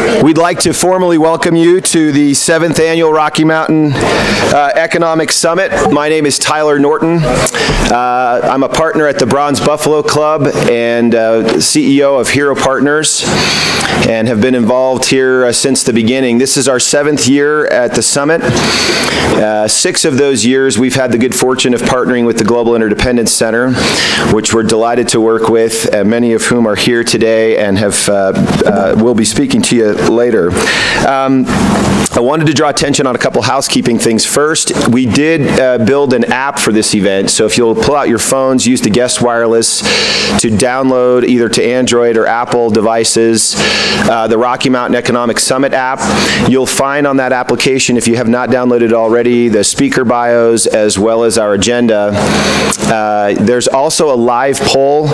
We'd like to formally welcome you to the 7th Annual Rocky Mountain Economic Summit. My name is Tyler Norton. I'm a partner at the Bronze Buffalo Club and CEO of Hero Partners, and have been involved here since the beginning. This is our 7th year at the summit. 6 of those years we've had the good fortune of partnering with the Global Interdependence Center, which we're delighted to work with, many of whom are here today and will be speaking to you later. I wanted to draw attention on a couple housekeeping things. First, we did build an app for this event, so if you'll pull out your phones, use the guest wireless to download either to Android or Apple devices the Rocky Mountain Economic Summit app. You'll find on that application, if you have not downloaded it already, the speaker bios as well as our agenda. There's also a live poll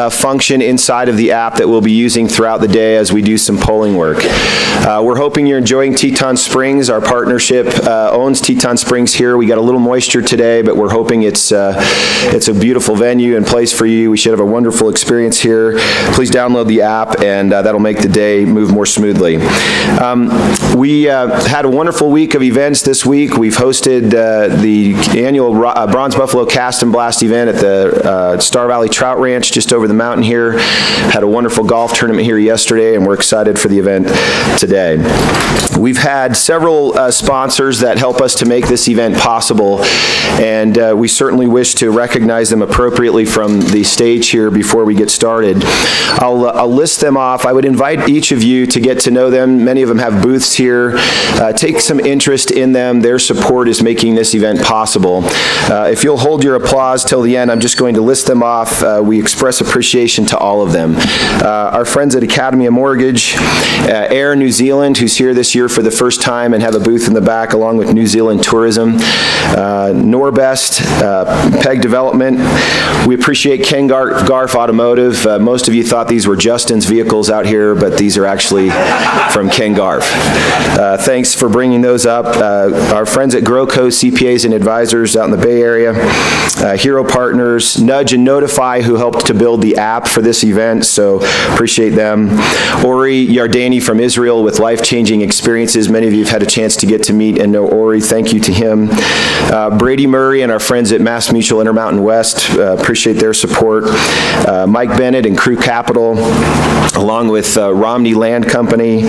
function inside of the app that we'll be using throughout the day as we do some polling work. We're hoping you're enjoying Teton Springs. Our partnership owns Teton Springs here. We got a little moisture today, but we're hoping it's a beautiful venue and place for you. We should have a wonderful experience here. Please download the app, and that'll make the day move more smoothly. We had a wonderful week of events this week. We've hosted the annual Bronze Buffalo Cast and Blast event at the Star Valley Trout Ranch just over the mountain here. Had a wonderful golf tournament here yesterday, and we're excited for the event today. We've had several sponsors that help us to make this event possible, and we certainly wish to recognize them appropriately from the stage here before we get started. I'll list them off. I would invite each of you to get to know them. Many of them have booths here. Take some interest in them. Their support is making this event possible. If you'll hold your applause till the end, I'm just going to list them off. We express appreciation to all of them. Our friends at Academy of Mortgage, Air New Zealand, who's here this year for the first time and have a booth in the back along with New Zealand Tourism, Norbest, PEG Development. We appreciate Ken Garf Automotive. Most of you thought these were Justin's vehicles out here, but these are actually from Ken Garf. Thanks for bringing those up. Our friends at GrowCo CPAs and Advisors out in the Bay Area, Hero Partners, Nudge and Notify, who helped to build the app for this event, so appreciate them. Ori Yardani from Israel with life-changing experiences. Many of you have had a chance to get to meet and know Ori. Thank you to him. Brady Murray and our friends at Mass Mutual Intermountain West, appreciate their support. Mike Bennett and Crew Capital, along with Romney Land Company,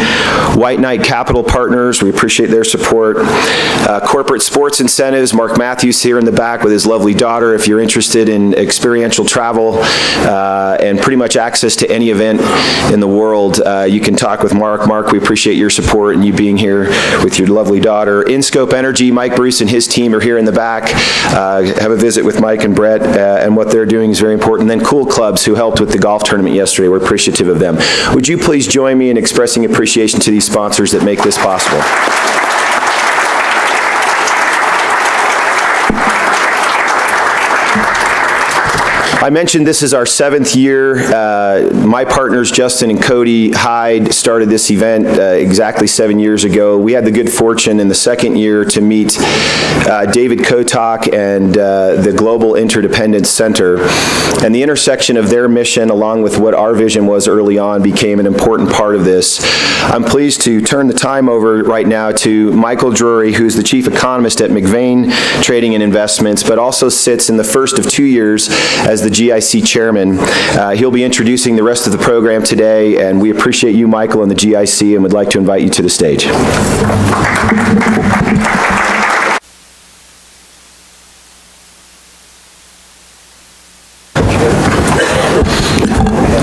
White Knight Capital Partners, we appreciate their support. Corporate Sports Incentives, Mark Matthews here in the back with his lovely daughter. If you're interested in experiential travel and pretty much access to any event in the world, you can talk with Mark. Mark, we appreciate your support and you being here with your lovely daughter. InScope Energy, Mike Bruce and his team are here in the back. Have a visit with Mike and Brett, and what they're doing is very important. And then Cool Clubs, who helped with the golf tournament yesterday. We're appreciative of them. Would you please join me in expressing appreciation to these sponsors that make this possible? I mentioned this is our 7th year. My partners, Justin and Cody Hyde, started this event exactly 7 years ago. We had the good fortune in the 2nd year to meet David Kotok and the Global Interdependence Center. And the intersection of their mission, along with what our vision was early on, became an important part of this. I'm pleased to turn the time over right now to Michael Drury, who's the Chief Economist at McVane Trading and Investments, but also sits in the first of 2 years as the GIC chairman. He'll be introducing the rest of the program today, and we appreciate you, Michael, and the GIC, and would like to invite you to the stage.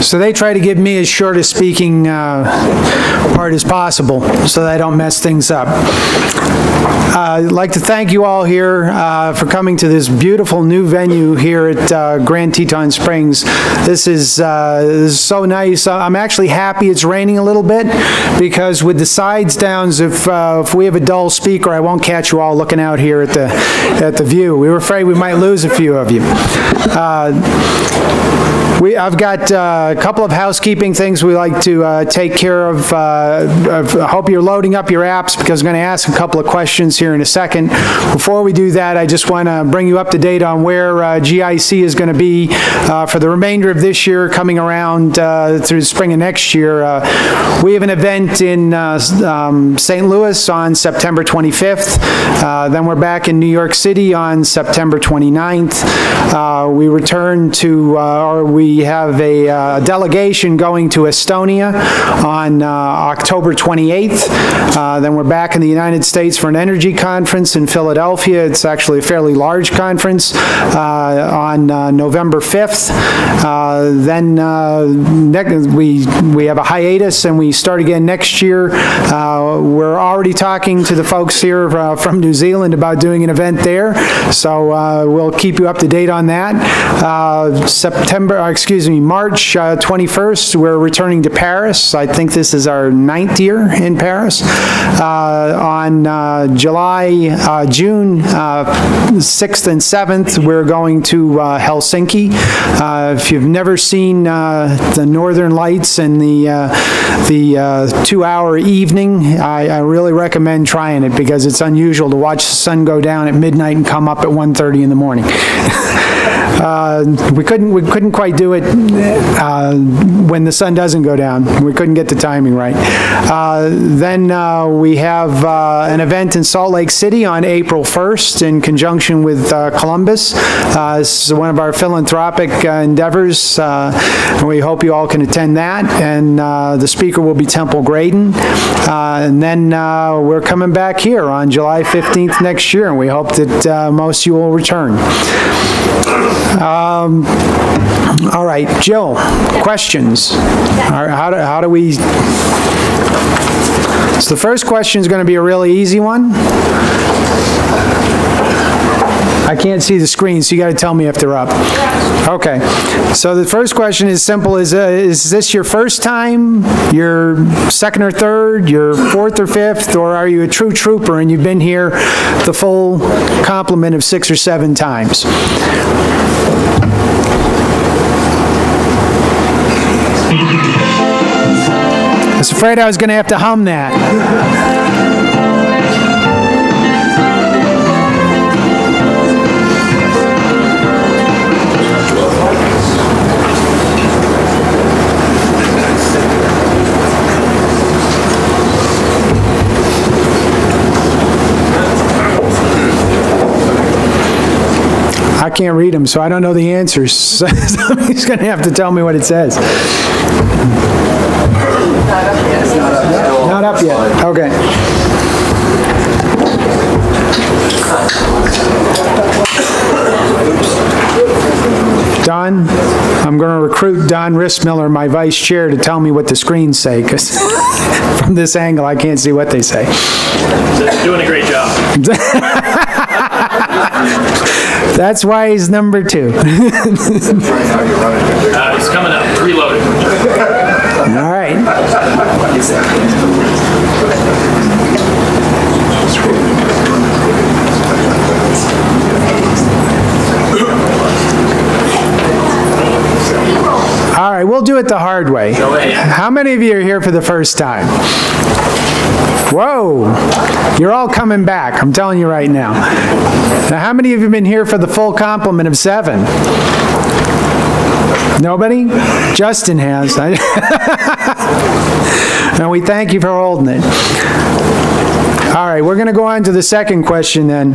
So they try to give me as short a speaking part as possible so that I don't mess things up. I'd like to thank you all here for coming to this beautiful new venue here at Grand Teton Springs. This is so nice. I'm actually happy it's raining a little bit, because with the sides downs, if we have a dull speaker, I won't catch you all looking out here at the view. We were afraid we might lose a few of you. I've got a couple of housekeeping things we like to take care of. I hope you're loading up your apps because I'm going to ask a couple of questions here in a second. Before we do that, I just want to bring you up to date on where GIC is going to be for the remainder of this year, coming around through the spring of next year. We have an event in St. Louis on September 25th. Then we're back in New York City on September 29th. We return to, or we have a delegation going to Estonia on October 28th. Then we're back in the United States for an energy conference in Philadelphia. It's actually a fairly large conference on November 5th. Then we have a hiatus and we start again next year. We're already talking to the folks here from New Zealand about doing an event there, so we'll keep you up to date on that. March 21st, we're returning to Paris. I think this is our 9th year in Paris. On June 6th and 7th, we're going to Helsinki. If you've never seen the Northern Lights and the 2-hour evening, I really recommend trying it because it's unusual to watch the sun go down at midnight and come up at 1:30 in the morning. We couldn't quite do it when the sun doesn't go down. We couldn't get the timing right. Then we have an event in Salt Lake City on April 1st in conjunction with Columbus. This is one of our philanthropic endeavors. We hope you all can attend that. And the speaker will be Temple Grayden. And then we're coming back here on July 15th next year, and we hope that most of you will return. All right, Jill, questions? How do we... So the first question is going to be a really easy one. I can't see the screen, so you got to tell me if they're up. Okay. So the first question is simple. Is this your first time, your second or third, your fourth or fifth, or are you a true trooper and you've been here the full complement of 6 or 7 times? I was afraid I was going to have to hum that. I can't read them, so I don't know the answers. Somebody's going to have to tell me what it says. Not up yet. Okay. Don, I'm going to recruit Don Rissmiller, my vice chair, to tell me what the screens say, because from this angle I can't see what they say. Doing a great job. That's why he's number 2. It's coming up. Reloading. All right. All right, we'll do it the hard way. How many of you are here for the first time? Whoa, you're all coming back, I'm telling you right now. Now, how many of you have been here for the full complement of 7? Nobody? Justin has. And we thank you for holding it. All right, we're going to go on to the second question then.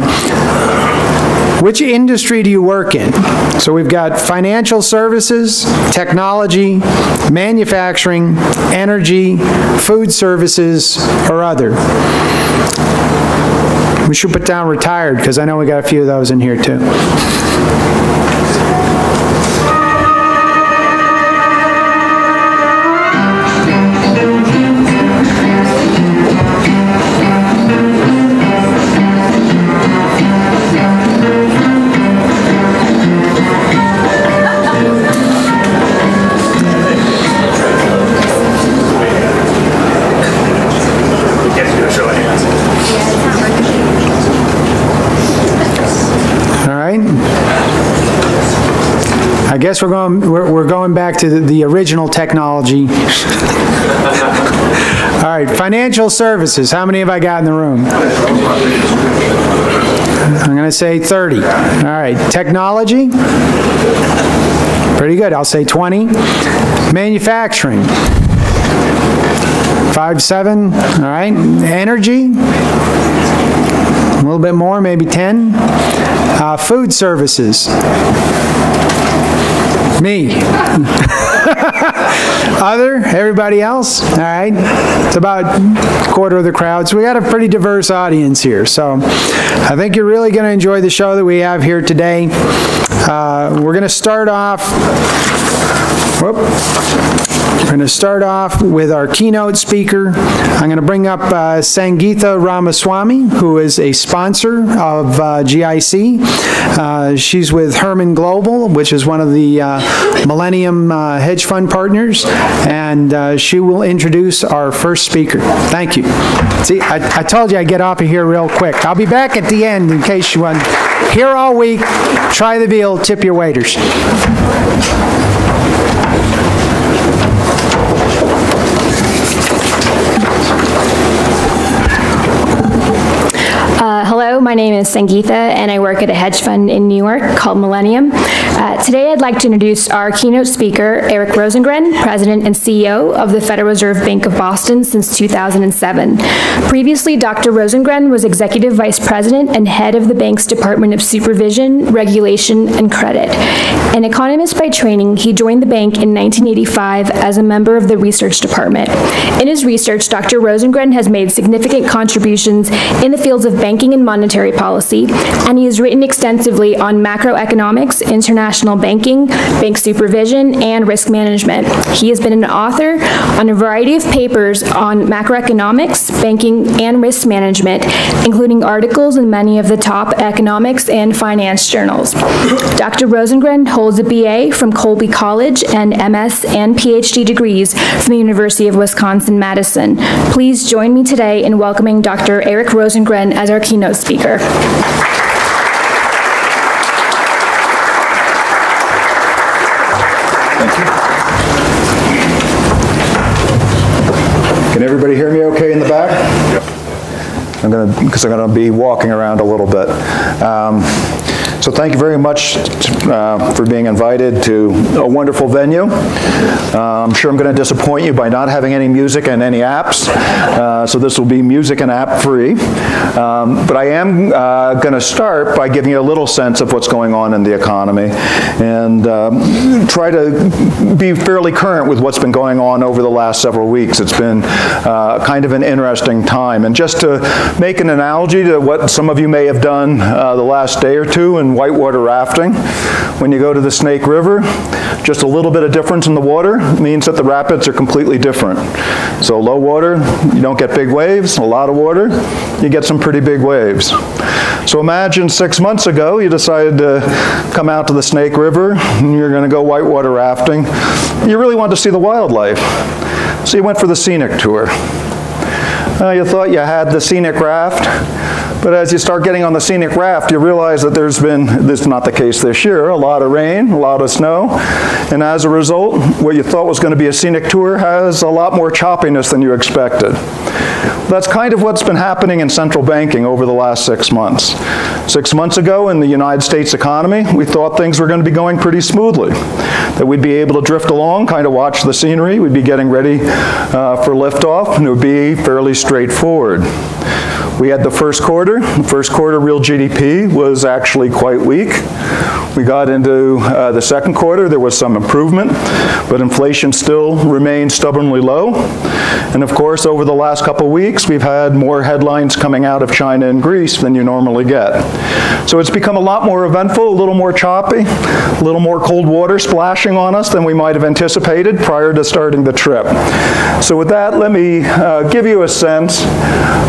Which industry do you work in? So we've got financial services, technology, manufacturing, energy, food services, or other. We should put down retired because I know we got a few of those in here too. guess we're going back to the original technology. All right, financial services. How many have I got in the room? I'm going to say 30. All right, technology. Pretty good. I'll say 20. Manufacturing. 5, 7. All right, energy. A little bit more, maybe 10. Food services. Me. Other, everybody else. All right. It's about a quarter of the crowd. So we got a pretty diverse audience here. So I think you're really going to enjoy the show that we have here today. We're going to start off. We're going to start off with our keynote speaker. I'm going to bring up Sangeetha Ramaswamy, who is a sponsor of GIC. She's with Herman Global, which is one of the Millennium hedge fund partners, and she will introduce our first speaker. Thank you. See, I told you I'd get off of here real quick. I'll be back at the end in case you want. Here all week, try the veal, tip your waiters. Hello, my name is Sangeetha, and I work at a hedge fund in New York called Millennium. Today I'd like to introduce our keynote speaker, Eric Rosengren, President and CEO of the Federal Reserve Bank of Boston since 2007. Previously, Dr. Rosengren was Executive Vice President and Head of the bank's Department of Supervision, Regulation, and Credit. An economist by training, he joined the bank in 1985 as a member of the research department. In his research, Dr. Rosengren has made significant contributions in the fields of banking and monetary policy, and he has written extensively on macroeconomics, international banking, bank supervision, and risk management. He has been an author on a variety of papers on macroeconomics, banking, and risk management, including articles in many of the top economics and finance journals. Dr. Rosengren holds a BA from Colby College and MS and PhD degrees from the University of Wisconsin-Madison. Please join me today in welcoming Dr. Eric Rosengren as our keynote speaker. Thank you. Can everybody hear me okay in the back? Yep. Because I'm going to be walking around a little bit. So thank you very much for being invited to a wonderful venue. I'm sure I'm going to disappoint you by not having any music and any apps. So this will be music and app free. But I am going to start by giving you a little sense of what's going on in the economy and try to be fairly current with what's been going on over the last several weeks. It's been kind of an interesting time. And just to make an analogy to what some of you may have done the last day or two in whitewater rafting, when you go to the Snake River, just a little bit of difference in the water means that the rapids are completely different. So low water, you don't get big waves. A lot of water, you get some pretty big waves. So imagine 6 months ago, you decided to come out to the Snake River, and you're going to go whitewater rafting. You really want to see the wildlife. So you went for the scenic tour. You thought you had the scenic raft, but as you start getting on the scenic raft, you realize that there's been, this is not the case this year, a lot of rain, a lot of snow, and as a result, what you thought was going to be a scenic tour has a lot more choppiness than you expected. That's kind of what's been happening in central banking over the last 6 months. 6 months ago in the United States economy, we thought things were going to be going pretty smoothly, that we'd be able to drift along, kind of watch the scenery, we'd be getting ready for liftoff, and it would be fairly straightforward. We had the first quarter. The first quarter real GDP was actually quite weak. We got into the second quarter, there was some improvement, but inflation still remained stubbornly low. And of course, over the last couple of weeks, we've had more headlines coming out of China and Greece than you normally get. So it's become a lot more eventful, a little more choppy, a little more cold water splashing on us than we might have anticipated prior to starting the trip. So with that, let me give you a sense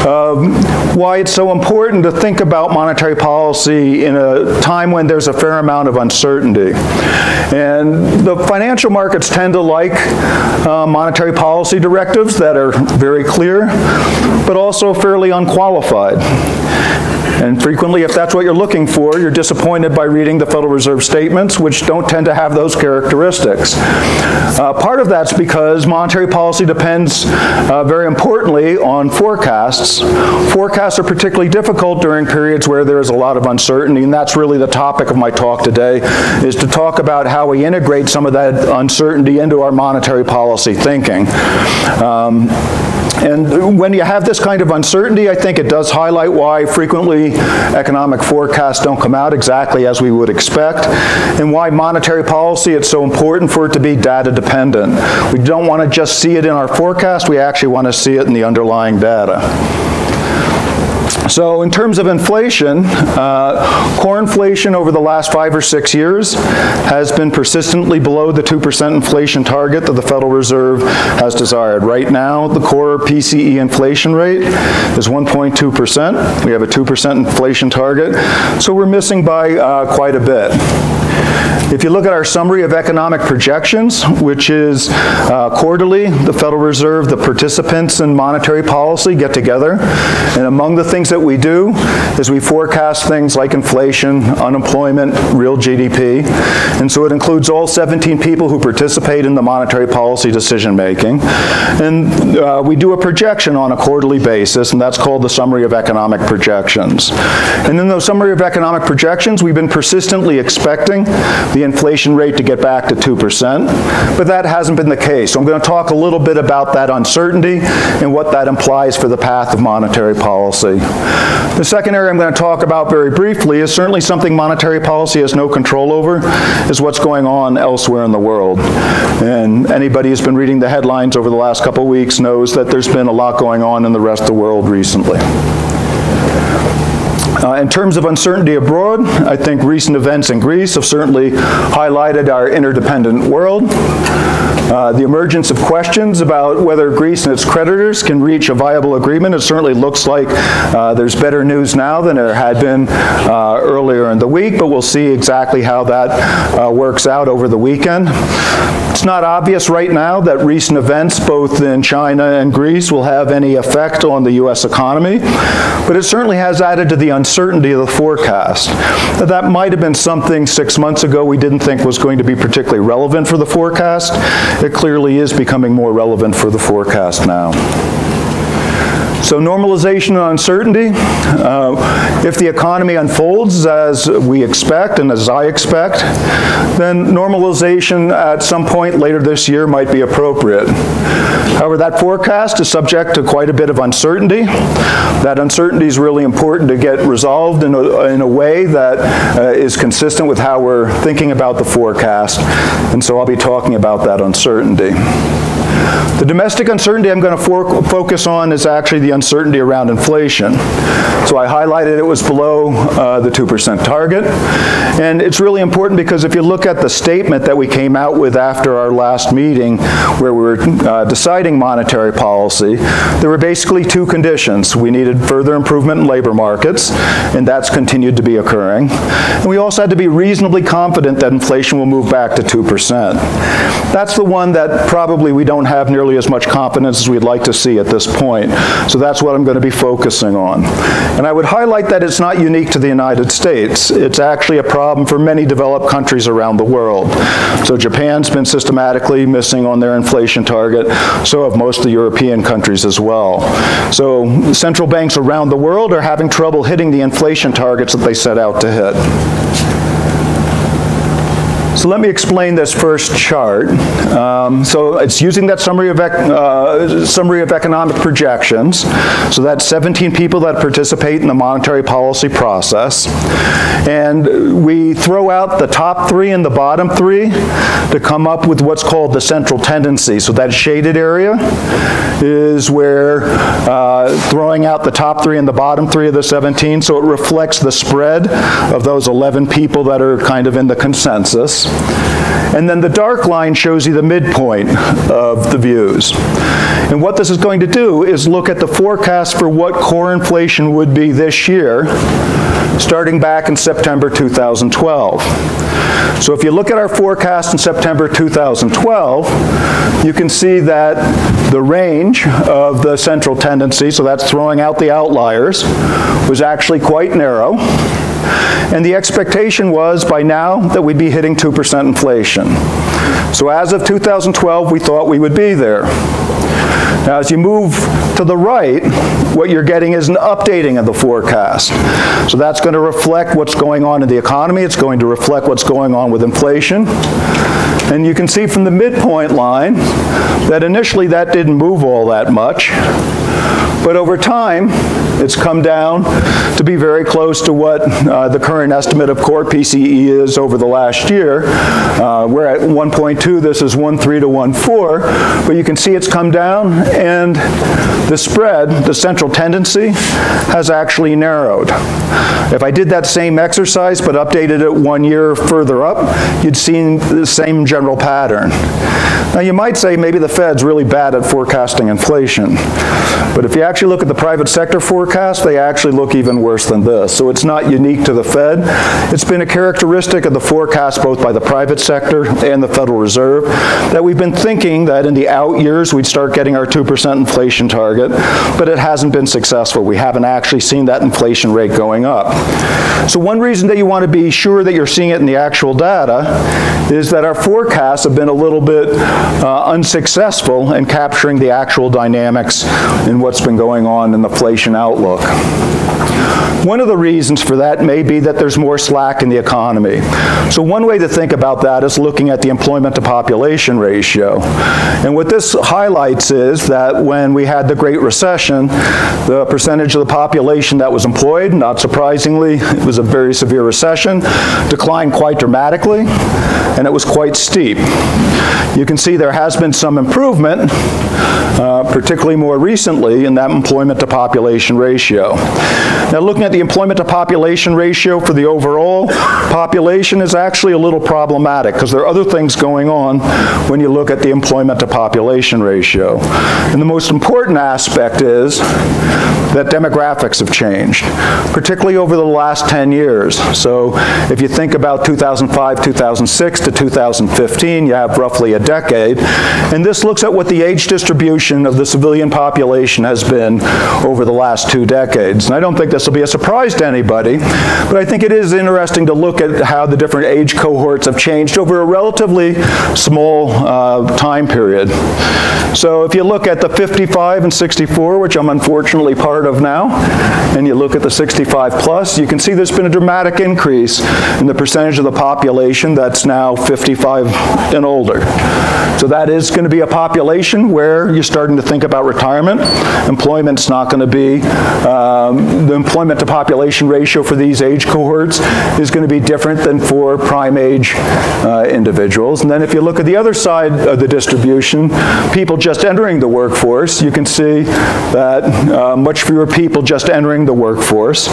of why it's so important to think about monetary policy in a time when there's a fair amount of uncertainty. And the financial markets tend to like monetary policy directives that are very clear, but also fairly unqualified. And frequently, if that's what you're looking for, you're disappointed by reading the Federal Reserve statements, which don't tend to have those characteristics. Part of that's because monetary policy depends very importantly on forecasts. Forecasts are particularly difficult during periods where there is a lot of uncertainty, and that's really the topic of my talk today, is to talk about how we integrate some of that uncertainty into our monetary policy thinking. And when you have this kind of uncertainty, I think it does highlight why frequently economic forecasts don't come out exactly as we would expect, and why monetary policy, it's so important for it to be data dependent. We don't want to just see it in our forecast, we actually want to see it in the underlying data. So in terms of inflation, core inflation over the last 5 or 6 years has been persistently below the 2% inflation target that the Federal Reserve has desired. Right now, the core PCE inflation rate is 1.2%. We have a 2% inflation target, so we're missing by quite a bit. If you look at our summary of economic projections, which is quarterly, the Federal Reserve, the participants in monetary policy get together, and among the things that we do is we forecast things like inflation, unemployment, real GDP, and so it includes all 17 people who participate in the monetary policy decision making, and we do a projection on a quarterly basis, and that's called the summary of economic projections. And in those summary of economic projections, we've been persistently expecting the inflation rate to get back to 2%, but that hasn't been the case. So I'm going to talk a little bit about that uncertainty and what that implies for the path of monetary policy. The second area I'm going to talk about very briefly is certainly something monetary policy has no control over, is what's going on elsewhere in the world. And anybody who's been reading the headlines over the last couple of weeks knows that there's been a lot going on in the rest of the world recently. In terms of uncertainty abroad, I think recent events in Greece have certainly highlighted our interdependent world. The emergence of questions about whether Greece and its creditors can reach a viable agreement, it certainly looks like there's better news now than there had been earlier in the week, but we'll see exactly how that works out over the weekend. It's not obvious right now that recent events, both in China and Greece, will have any effect on the U.S. economy, but it certainly has added to the uncertainty of the forecast. That might have been something 6 months ago we didn't think was going to be particularly relevant for the forecast. It clearly is becoming more relevant for the forecast now. So normalization and uncertainty. If the economy unfolds as we expect and as I expect, then normalization at some point later this year might be appropriate. However, that forecast is subject to quite a bit of uncertainty. That uncertainty is really important to get resolved in a way that is consistent with how we're thinking about the forecast, and so I'll be talking about that uncertainty. The domestic uncertainty I'm going to focus on is actually the uncertainty around inflation. So I highlighted it was below the 2% target. And it's really important because if you look at the statement that we came out with after our last meeting where we were deciding monetary policy, there were basically two conditions. We needed further improvement in labor markets, and that's continued to be occurring. And we also had to be reasonably confident that inflation will move back to 2%. That's the one that probably we don't have nearly as much confidence as we'd like to see at this point. So that's what I'm going to be focusing on. And I would highlight that it's not unique to the United States. It's actually a problem for many developed countries around the world. So Japan's been systematically missing on their inflation target. So have most of the European countries as well. So central banks around the world are having trouble hitting the inflation targets that they set out to hit. So let me explain this first chart. So it's using that summary of economic projections. So that's 17 people that participate in the monetary policy process. And we throw out the top 3 and the bottom 3 to come up with what's called the central tendency. So that shaded area is where throwing out the top 3 and the bottom 3 of the 17, so it reflects the spread of those 11 people that are kind of in the consensus. And then the dark line shows you the midpoint of the views. And what this is going to do is look at the forecast for what core inflation would be this year, starting back in September 2012. So if you look at our forecast in September 2012, you can see that the range of the central tendency, so that's throwing out the outliers, was actually quite narrow. And the expectation was by now that we'd be hitting 2% inflation. So as of 2012, we thought we would be there. Now, as you move to the right, what you're getting is an updating of the forecast. So that's going to reflect what's going on in the economy. It's going to reflect what's going on with inflation. And you can see from the midpoint line that initially that didn't move all that much. But over time, it's come down to be very close to what the current estimate of core PCE is over the last year. We're at 1.2, this is 1.3 to 1.4, but you can see it's come down, and the spread, the central tendency, has actually narrowed. If I did that same exercise but updated it 1 year further up, you'd see the same general pattern. Now you might say maybe the Fed's really bad at forecasting inflation, but if you actually look at the private sector forecast, they actually look even worse than this. So it's not unique to the Fed. It's been a characteristic of the forecast both by the private sector and the Federal Reserve that we've been thinking that in the out years we'd start getting our 2% inflation target, but it hasn't been successful. We haven't actually seen that inflation rate going up. So one reason that you want to be sure that you're seeing it in the actual data is that our forecasts have been a little bit unsuccessful in capturing the actual dynamics in what's been going on in the inflation outlook. One of the reasons for that may be that there's more slack in the economy. So one way to think about that is looking at the employment to population ratio. And what this highlights is that when we had the Great Recession, the percentage of the population that was employed, not surprisingly, it was a very severe recession, declined quite dramatically, and it was quite steep. You can see there has been some improvement, particularly more recently, in that employment to population ratio. Now looking at the employment to population ratio for the overall population is actually a little problematic because there are other things going on when you look at the employment to population ratio. And the most important aspect is that demographics have changed, particularly over the last 10 years. So if you think about 2005, 2006 to 2015, you have roughly a decade. And this looks at what the age distribution of the civilian population has been over the last 2 decades. And I don't think this will be a surprise to anybody, but I think it is interesting to look at how the different age cohorts have changed over a relatively small time period. So if you look at the 55 and 64, which I'm unfortunately part of now, and you look at the 65 plus, you can see there's been a dramatic increase in the percentage of the population that's now 55 and older. So that is going to be a population where you're starting to think about retirement. Employment's not going to be, the employment to population ratio for these age cohorts is going to be different than for prime age individuals. And then if you look at the other side of the distribution, people just entering the workforce, you can see that much fewer people just entering the workforce.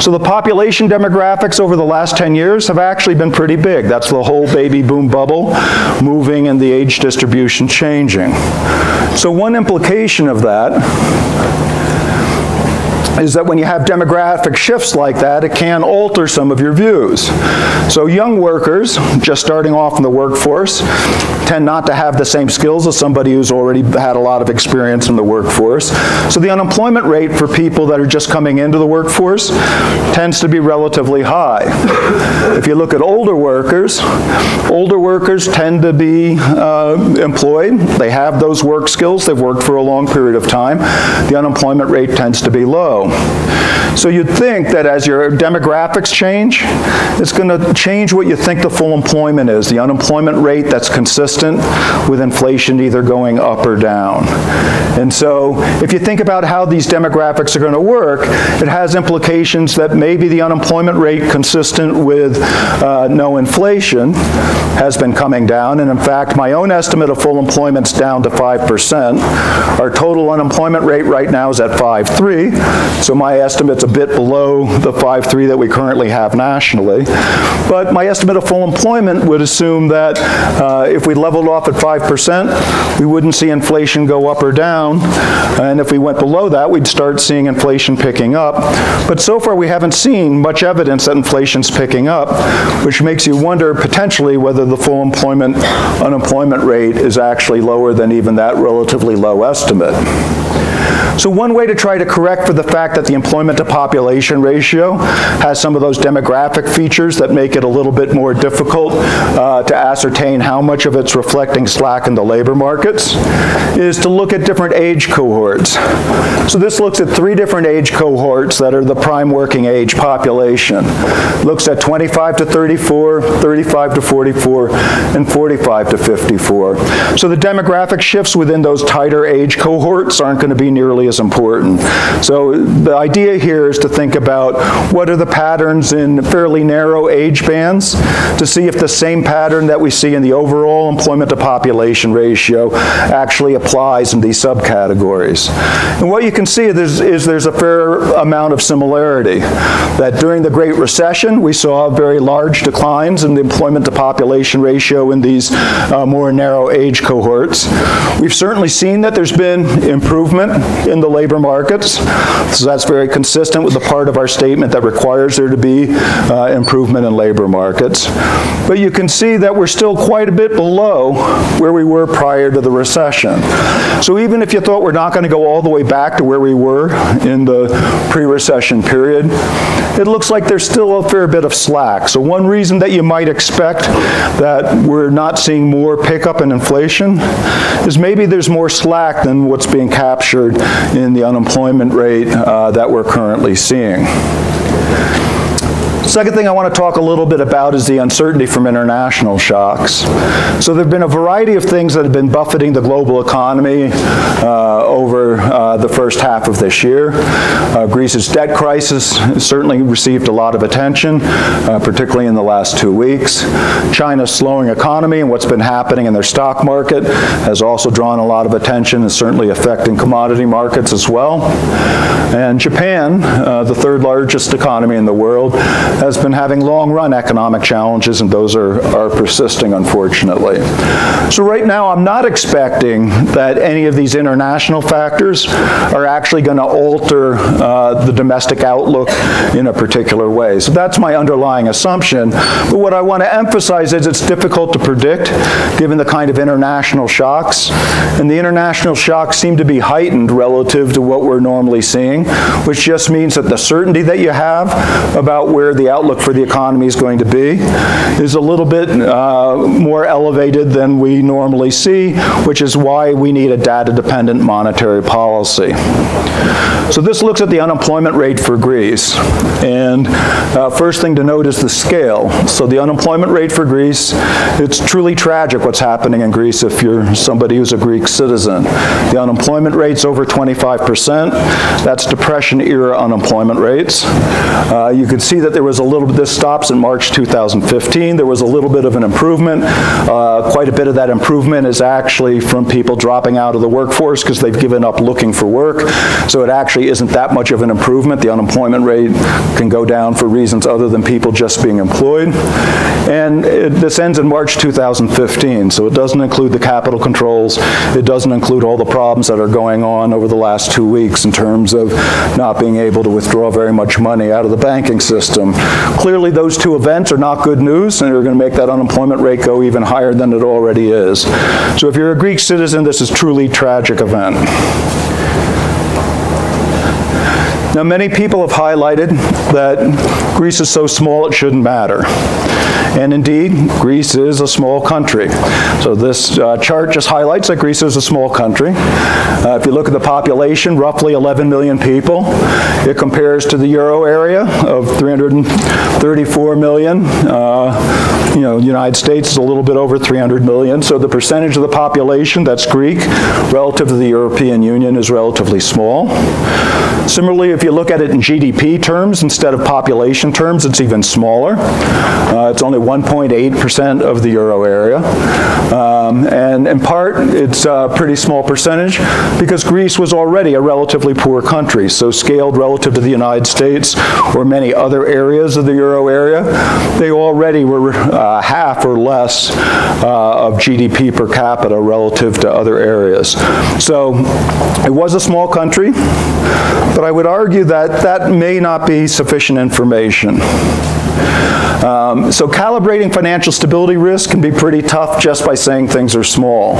So the population demographics over the last 10 years have actually been pretty big. That's the whole baby boom bubble moving and the age distribution changing. So one implication of that is that when you have demographic shifts like that, it can alter some of your views. So young workers, just starting off in the workforce, tend not to have the same skills as somebody who's already had a lot of experience in the workforce. So the unemployment rate for people that are just coming into the workforce tends to be relatively high. If you look at older workers tend to be employed. They have those work skills. They've worked for a long period of time. The unemployment rate tends to be low. So you'd think that as your demographics change, it's going to change what you think the full employment is, the unemployment rate that's consistent with inflation either going up or down. And so if you think about how these demographics are going to work, it has implications that maybe the unemployment rate consistent with no inflation has been coming down. And in fact, my own estimate of full employment's down to 5%. Our total unemployment rate right now is at 5.3, so my estimate's a bit below the 5.3 that we currently have nationally. But my estimate of full employment would assume that if we leveled off at 5%, we wouldn't see inflation go up or down. And if we went below that, we'd start seeing inflation picking up. But so far, we haven't seen much evidence that inflation's picking up, which makes you wonder potentially whether the full unemployment rate is actually lower than even that relatively low estimate. So one way to try to correct for the fact that the employment to population ratio has some of those demographic features that make it a little bit more difficult to ascertain how much of it's reflecting slack in the labor markets is to look at different age cohorts. So this looks at 3 different age cohorts that are the prime working age population. Looks at 25 to 34, 35 to 44, and 45 to 54. So the demographic shifts within those tighter age cohorts aren't going to be nearly as important. So the idea here is to think about what are the patterns in fairly narrow age bands to see if the same pattern that we see in the overall employment to population ratio actually applies in these subcategories. And what you can see is there's a fair amount of similarity. That during the Great Recession, we saw very large declines in the employment to population ratio in these more narrow age cohorts. We've certainly seen that there's been improvement in the labor markets. So that's very consistent with the part of our statement that requires there to be improvement in labor markets. But you can see that we're still quite a bit below where we were prior to the recession. So even if you thought we're not going to go all the way back to where we were in the pre-recession period, it looks like there's still a fair bit of slack. So one reason that you might expect that we're not seeing more pickup in inflation is maybe there's more slack than what's being captured in the unemployment rate that we're currently seeing. Second thing I want to talk a little bit about is the uncertainty from international shocks. So there have been a variety of things that have been buffeting the global economy over the first half of this year. Greece's debt crisis certainly received a lot of attention, particularly in the last 2 weeks. China's slowing economy and what's been happening in their stock market has also drawn a lot of attention and certainly affecting commodity markets as well. And Japan, the 3rd largest economy in the world, has been having long-run economic challenges, and those are persisting, unfortunately. So right now, I'm not expecting that any of these international factors are actually going to alter the domestic outlook in a particular way. So that's my underlying assumption. But what I want to emphasize is it's difficult to predict, given the kind of international shocks. And the international shocks seem to be heightened relative to what we're normally seeing, which just means that the certainty that you have about where the outlook for the economy is going to be is a little bit more elevated than we normally see, which is why we need a data-dependent monetary policy. So this looks at the unemployment rate for Greece. And first thing to note is the scale. So the unemployment rate for Greece, it's truly tragic what's happening in Greece if you're somebody who's a Greek citizen. The unemployment rate's over 25%. That's Depression-era unemployment rates. You can see that there was a little bit, this stops in March 2015. There was a little bit of an improvement. Quite a bit of that improvement is actually from people dropping out of the workforce because they've given up looking for work. So it actually isn't that much of an improvement. The unemployment rate can go down for reasons other than people just being employed. And this ends in March 2015. So it doesn't include the capital controls. It doesn't include all the problems that are going on over the last 2 weeks in terms of not being able to withdraw very much money out of the banking system. Clearly, those 2 events are not good news, and they're going to make that unemployment rate go even higher than it already is. So if you're a Greek citizen, this is truly a tragic event. Now, many people have highlighted that Greece is so small it shouldn't matter. And indeed, Greece is a small country. So this chart just highlights that Greece is a small country. If you look at the population, roughly 11 million people. It compares to the Euro area of 334 million. The United States is a little bit over 300 million. So the percentage of the population that's Greek relative to the European Union is relatively small. Similarly, if you look at it in GDP terms instead of population terms, it's even smaller. It's only 1.8% of the Euro area. And in part, it's a pretty small percentage because Greece was already a relatively poor country. So scaled relative to the United States or many other areas of the Euro area, they already were half or less of GDP per capita relative to other areas. So it was a small country, but I would argue that that may not be sufficient information. So calibrating financial stability risk can be pretty tough just by saying things are small.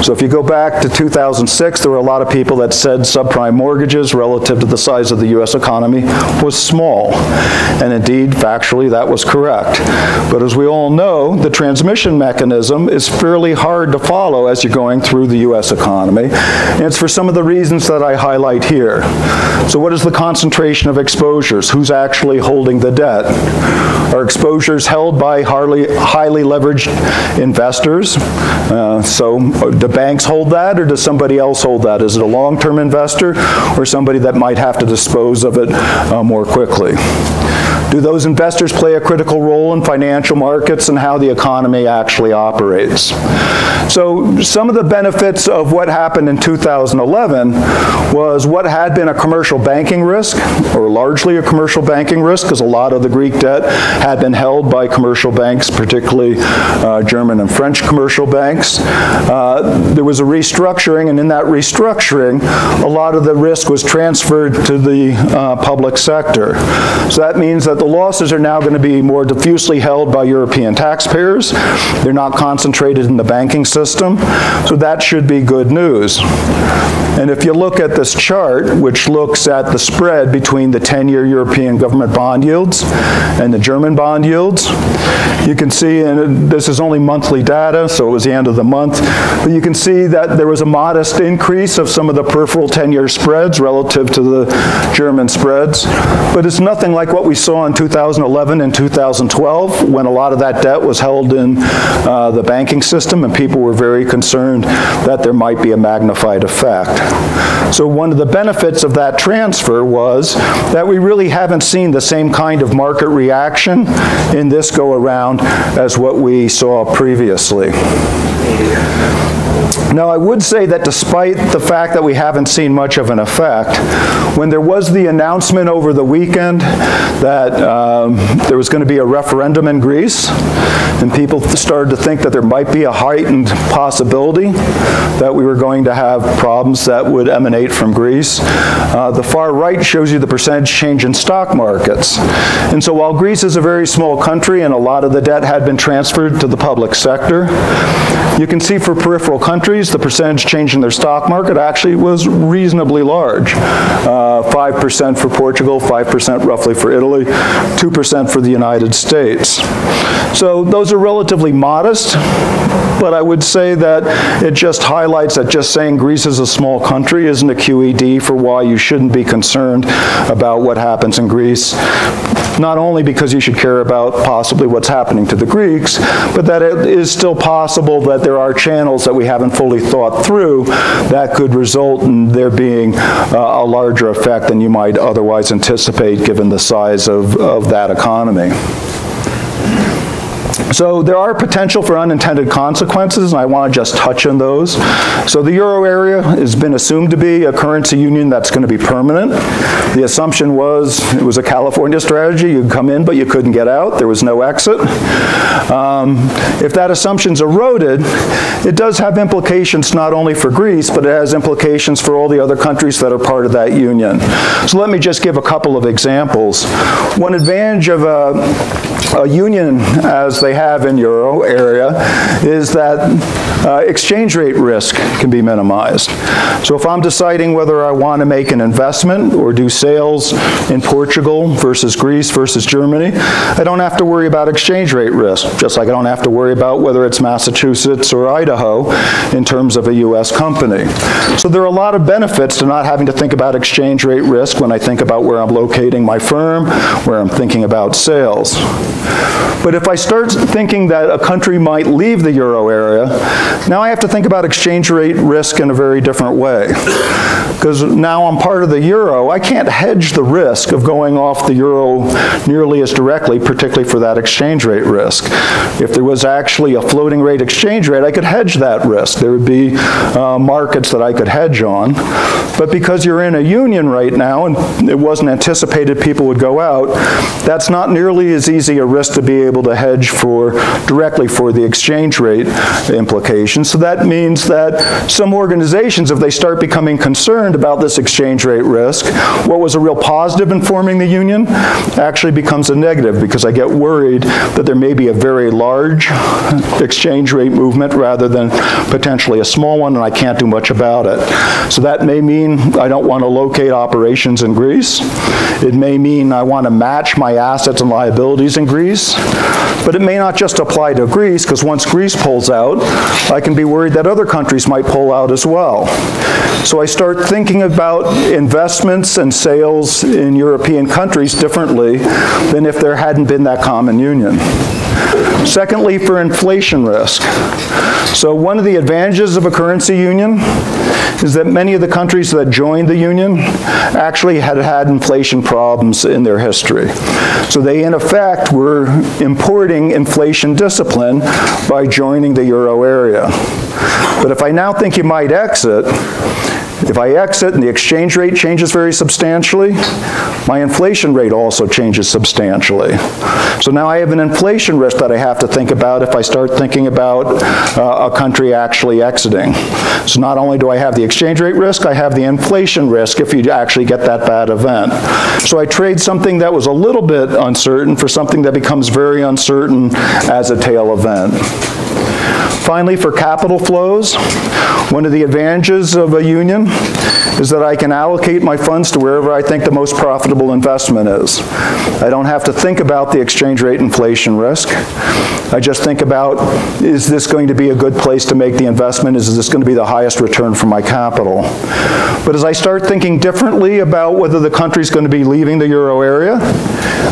So if you go back to 2006, there were a lot of people that said subprime mortgages relative to the size of the US economy was small. And indeed, factually, that was correct. But as we all know, the transmission mechanism is fairly hard to follow as you're going through the US economy. And it's for some of the reasons that I highlight here. So what is the concentration of exposures? Who's actually holding the debt? Are exposures held by highly leveraged investors? So do banks hold that, or does somebody else hold that? Is it a long-term investor or somebody that might have to dispose of it more quickly? Do those investors play a critical role in financial markets and how the economy actually operates? So some of the benefits of what happened in 2011 was what had been a commercial banking risk, or largely a commercial banking risk, because a lot of the Greek debt had been held by commercial banks, particularly German and French commercial banks. There was a restructuring, and in that restructuring, a lot of the risk was transferred to the public sector. So that means that the losses are now going to be more diffusely held by European taxpayers. They're not concentrated in the banking system, so that should be good news. And if you look at this chart, which looks at the spread between the 10-year European government bond yields and the German bond yields, you can see, and this is only monthly data, so it was the end of the month, but you can see that there was a modest increase of some of the peripheral 10-year spreads relative to the German spreads, but it's nothing like what we saw in 2011 and 2012 when a lot of that debt was held in the banking system and people were very concerned that there might be a magnified effect. So one of the benefits of that transfer was that we really haven't seen the same kind of market reaction in this go-around as what we saw previously. Now, I would say that despite the fact that we haven't seen much of an effect, when there was the announcement over the weekend that there was going to be a referendum in Greece, and people started to think that there might be a heightened possibility that we were going to have problems that would emanate from Greece, the far right shows you the percentage change in stock markets. And so while Greece is a very small country and a lot of the debt had been transferred to the public sector, you can see for peripheral countries, the percentage change in their stock market actually was reasonably large. 5% for Portugal, 5% roughly for Italy, 2% for the United States. So those are relatively modest, but I would say that it just highlights that just saying Greece is a small country isn't a QED for why you shouldn't be concerned about what happens in Greece. Not only because you should care about possibly what's happening to the Greeks, but that it is still possible that there are channels that we haven't fully thought through that could result in there being a larger effect than you might otherwise anticipate given the size of that economy. So there are potential for unintended consequences, and I want to just touch on those. So the euro area has been assumed to be a currency union that's going to be permanent. The assumption was it was a California strategy. You'd come in, but you couldn't get out. There was no exit. If that assumption's eroded, it does have implications not only for Greece, but it has implications for all the other countries that are part of that union. So let me just give a couple of examples. One advantage of a a union as they have in Euro area is that exchange rate risk can be minimized. So if I'm deciding whether I want to make an investment or do sales in Portugal versus Greece versus Germany, I don't have to worry about exchange rate risk, just like I don't have to worry about whether it's Massachusetts or Idaho in terms of a US company. So there are a lot of benefits to not having to think about exchange rate risk when I think about where I'm locating my firm, where I'm thinking about sales. But if I start thinking that a country might leave the Euro area, now I have to think about exchange rate risk in a very different way. Because now I'm part of the Euro, I can't hedge the risk of going off the Euro nearly as directly, particularly for that exchange rate risk. If there was actually a floating rate exchange rate, I could hedge that risk. There would be markets that I could hedge on. But because you're in a union right now, and it wasn't anticipated people would go out, that's not nearly as easy a risk to be able to hedge for directly for the exchange rate implications. So that means that some organizations, if they start becoming concerned about this exchange rate risk, what was a real positive in forming the union actually becomes a negative, because I get worried that there may be a very large exchange rate movement rather than potentially a small one, and I can't do much about it. So that may mean I don't want to locate operations in Greece. It may mean I want to match my assets and liabilities in Greece. But it may not just apply to Greece, because once Greece pulls out, I can be worried that other countries might pull out as well. So I start thinking about investments and sales in European countries differently than if there hadn't been that common union. Secondly, for inflation risk. So one of the advantages of a currency union is that many of the countries that joined the union actually had had inflation problems in their history. So they, in effect, were importing inflation discipline by joining the Euro area. But if I now think you might exit, if I exit and the exchange rate changes very substantially, my inflation rate also changes substantially. So now I have an inflation risk that I have to think about if I start thinking about a country actually exiting. So not only do I have the exchange rate risk, I have the inflation risk if you actually get that bad event. So I trade something that was a little bit uncertain for something that becomes very uncertain as a tail event. Finally, for capital flows, one of the advantages of a union is that I can allocate my funds to wherever I think the most profitable investment is. I don't have to think about the exchange rate inflation risk. I just think about, is this going to be a good place to make the investment? Is this going to be the highest return for my capital? But as I start thinking differently about whether the country's going to be leaving the Euro area,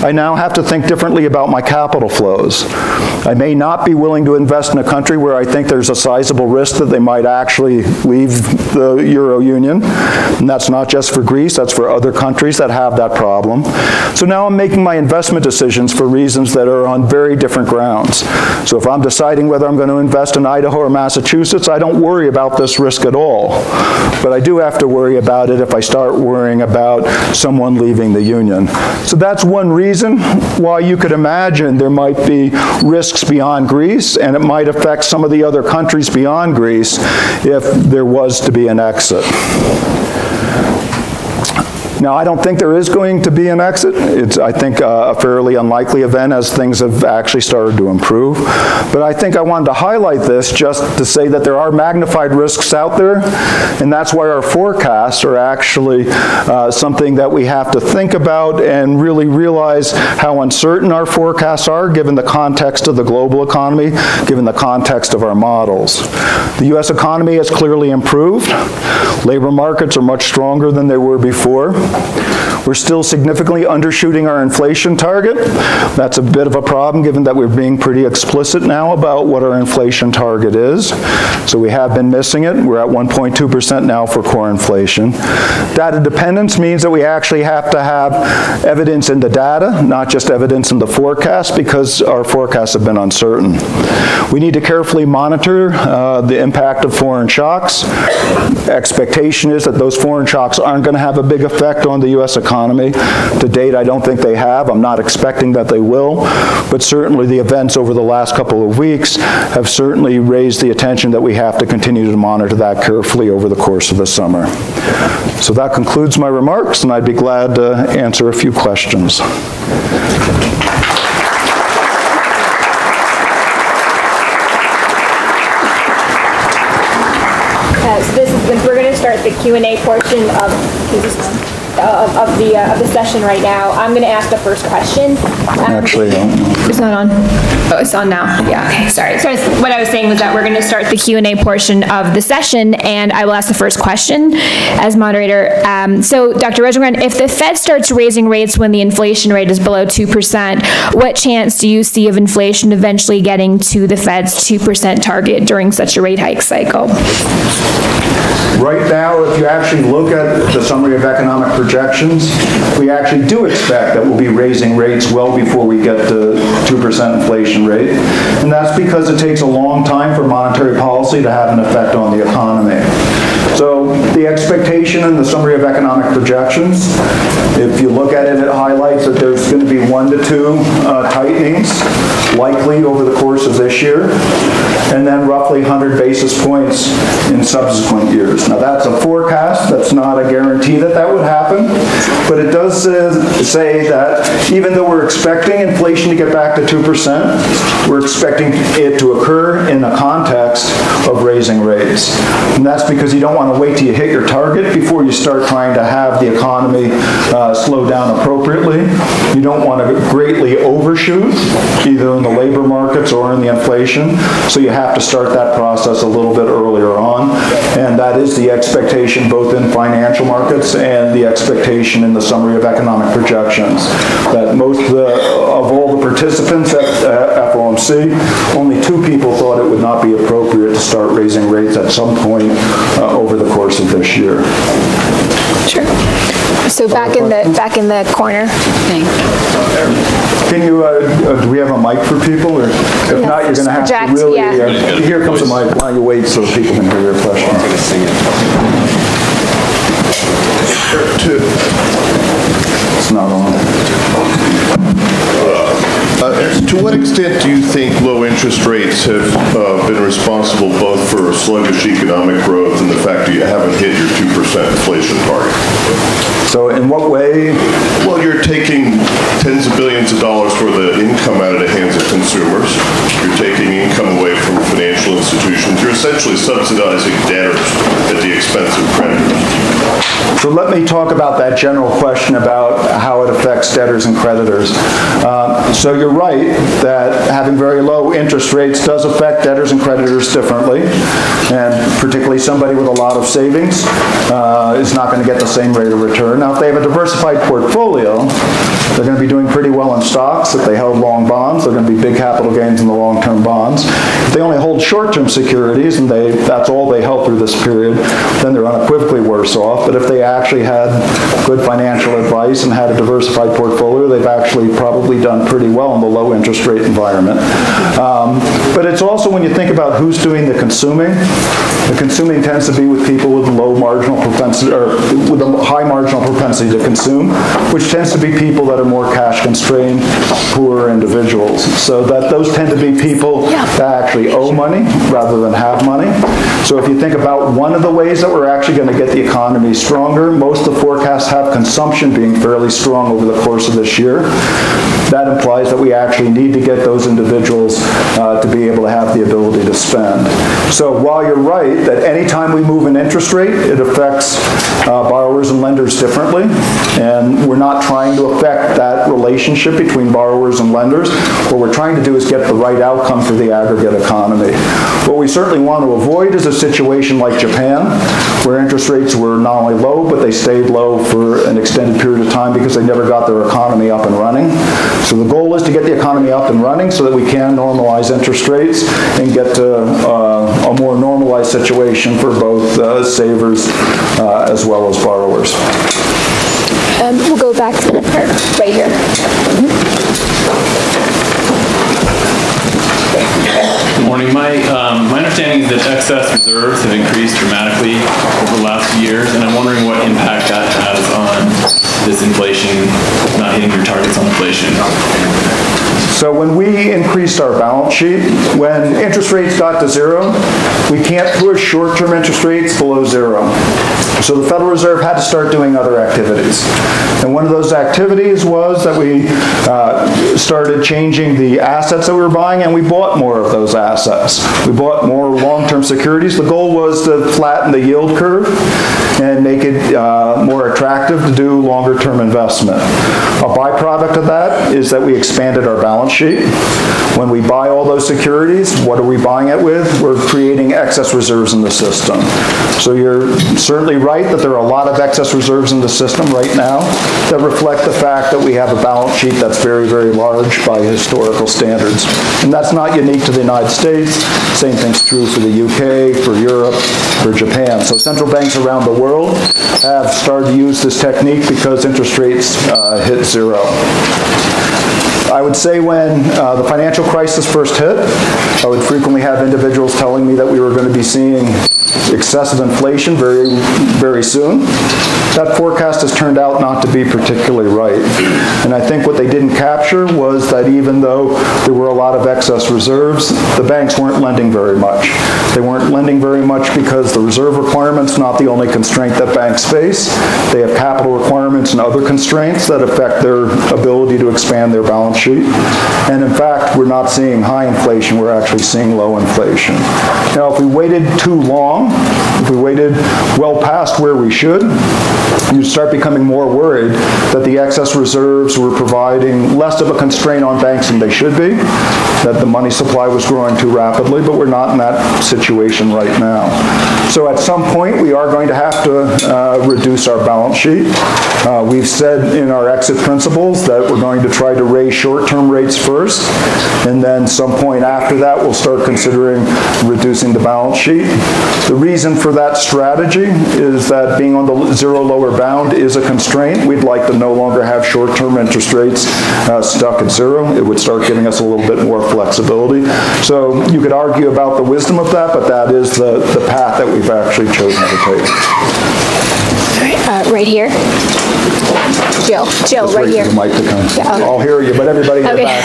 I now have to think differently about my capital flows. I may not be willing to invest in a country where I think there's a sizable risk that they might actually leave the Euro Union. And that's not just for Greece, that's for other countries that have that problem. So now I'm making my investment decisions for reasons that are on very different grounds. So if I'm deciding whether I'm going to invest in Idaho or Massachusetts, I don't worry about this risk at all. But I do have to worry about it if I start worrying about someone leaving the Union. So that's one reason why you could imagine there might be risks beyond Greece, and it might affect some of the other countries beyond Greece if there was to be an exit. Now, I don't think there is going to be an exit. It's, I think, a fairly unlikely event as things have actually started to improve. But I think I wanted to highlight this just to say that there are magnified risks out there, and that's why our forecasts are actually something that we have to think about and really realize how uncertain our forecasts are given the context of the global economy, given the context of our models. The U.S. economy has clearly improved. Labor markets are much stronger than they were before. We're still significantly undershooting our inflation target. That's a bit of a problem given that we're being pretty explicit now about what our inflation target is. So we have been missing it. We're at 1.2% now for core inflation. Data dependence means that we actually have to have evidence in the data, not just evidence in the forecast, because our forecasts have been uncertain. We need to carefully monitor the impact of foreign shocks. Expectation is that those foreign shocks aren't going to have a big effect on the U.S. economy. To date, I don't think they have. I'm not expecting that they will, but certainly the events over the last couple of weeks have certainly raised the attention that we have to continue to monitor that carefully over the course of the summer. So that concludes my remarks, and I'd be glad to answer a few questions. We're going to start the Q&A portion of the session right now. I'm going to ask the first question. Actually, it's not on. Oh, it's on now. Yeah. Okay. Sorry. So what I was saying was that we're going to start the Q&A portion of the session, and I will ask the first question as moderator. So, Dr. Rosengren, if the Fed starts raising rates when the inflation rate is below 2%, what chance do you see of inflation eventually getting to the Fed's 2% target during such a rate hike cycle? Right now, if you actually look at the summary of economic projections, we actually do expect that we'll be raising rates well before we get to 2% inflation rate. And that's because it takes a long time for monetary policy to have an effect on the economy. So the expectation in the summary of economic projections, if you look at it, it highlights that there's going to be 1 to 2 tightenings likely over the course of this year, and then roughly 100 basis points in subsequent years. Now that's a forecast. That's not a guarantee that that would happen, but it does say that even though we're expecting inflation to get back to 2%, we're expecting it to occur in the context of raising rates. And that's because you don't want to wait till you hit your target before you start trying to have the economy slow down appropriately. You don't want to greatly overshoot, either in the labor markets or in the inflation. So you have to start that process a little bit earlier on. And that is the expectation both in financial markets and the expectation in the summary of economic projections. That most of all the participants at FOMC, only 2 people thought it would not be appropriate to start raising rates at some point over the course of this year. Sure. So back in the corner. Can you, do we have a mic for people? Or if not, you're going to have to really, here comes a mic. Why don't you wait so people can hear your question? I'm going to sing it. It's not on. To what extent do you think low interest rates have been responsible both for sluggish economic growth and the fact that you haven't hit your 2% inflation target? So in what way? Well, you're taking tens of billions of dollars worth of income out of the hands of consumers. You're taking income away from financial institutions. You're essentially subsidizing debtors at the expense of creditors. So let me talk about that general question about how it affects debtors and creditors. So you're right that having very low interest rates does affect debtors and creditors differently, and particularly somebody with a lot of savings is not going to get the same rate of return. Now, if they have a diversified portfolio, they're going to be doing pretty well in stocks. If they held long bonds, they're going to be big capital gains in the long-term bonds. If they only hold short-term securities and that's all they held through this period, then they're unequivocally worse off. But if they actually had good financial advice and had a diversified portfolio, they've actually probably done pretty well in the low interest rate environment. But it's also when you think about who's doing the consuming tends to be with people with low marginal propensity, or with a high marginal propensity to consume, which tends to be people that are more cash constrained, poorer individuals. So that those tend to be people that actually owe money rather than have money. So if you think about one of the ways that we're actually going to get the economy stronger, most of the forecasts have consumption being fairly strong over the course of this year. That implies that we actually need to get those individuals to be able to have the ability to spend. So while you're right that any time we move an interest rate, it affects borrowers and lenders differently, and we're not trying to affect that relationship between borrowers and lenders. What we're trying to do is get the right outcome for the aggregate economy. What we certainly want to avoid is a situation like Japan, where interest rates were not only low, but they stayed low for an extended period of time because they never got their economy up and running. So the goal is to get the economy up and running so that we can normalize interest rates and get to a more normalized situation for both savers as well as borrowers. We'll go back to the part right here. Good morning. My understanding is that excess reserves have increased dramatically over the last few years, and I'm wondering what impact that has on this inflation, not hitting your targets on inflation? So when we increased our balance sheet, when interest rates got to zero, we can't push short-term interest rates below zero. So the Federal Reserve had to start doing other activities. And one of those activities was that we started changing the assets that we were buying, and we bought more of those assets. We bought more long-term securities. The goal was to flatten the yield curve and make it more attractive to do longer-term investment. A byproduct of that is that we expanded our balance sheet. When we buy all those securities, what are we buying it with? We're creating excess reserves in the system. So you're certainly right that there are a lot of excess reserves in the system right now that reflect the fact that we have a balance sheet that's very, very large by historical standards. And that's not unique to the United States. Same thing's true for the UK, for Europe, for Japan. So central banks around the world have started to use this technique because interest rates hit zero. I would say when the financial crisis first hit, I would frequently have individuals telling me that we were going to be seeing excessive inflation very, very soon. That forecast has turned out not to be particularly right. And I think what they didn't capture was that even though there were a lot of excess reserves, the banks weren't lending very much. They weren't lending very much because the reserve requirement's not the only constraint that banks face. They have capital requirements and other constraints that affect their ability to expand their balance sheet. And in fact, we're not seeing high inflation, we're actually seeing low inflation. Now, if we waited too long, if we waited well past where we should, you'd start becoming more worried that the excess reserves were providing less of a constraint on banks than they should be, that the money supply was growing too rapidly, but we're not in that situation right now. So at some point, we are going to have to reduce our balance sheet. We've said in our exit principles that we're going to try to raise short-term rates first, and then some point after that, we'll start considering reducing the balance sheet. The reason for that strategy is that being on the zero lower bound is a constraint. We'd like to no longer have short-term interest rates stuck at zero. It would start giving us a little bit more flexibility. So you could argue about the wisdom of that, but that is the path that we've actually chosen to take. Right here. Jill, Just right wait here. for the mic to come. Yeah, okay. I'll hear you, but everybody in the Okay. back.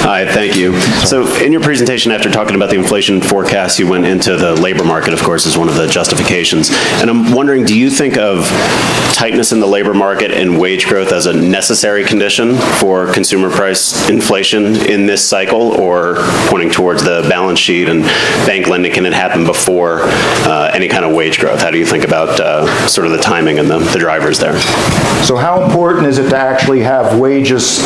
Hi, thank you. So in your presentation, after talking about the inflation forecast, you went into the labor market, of course, as one of the justifications. And I'm wondering, do you think of tightness in the labor market and wage growth as a necessary condition for consumer price inflation in this cycle, or pointing towards the balance sheet and bank lending, can it happen before any kind of wage growth? How do you think about sort of the timing and the drivers there? So how important is it to actually have wages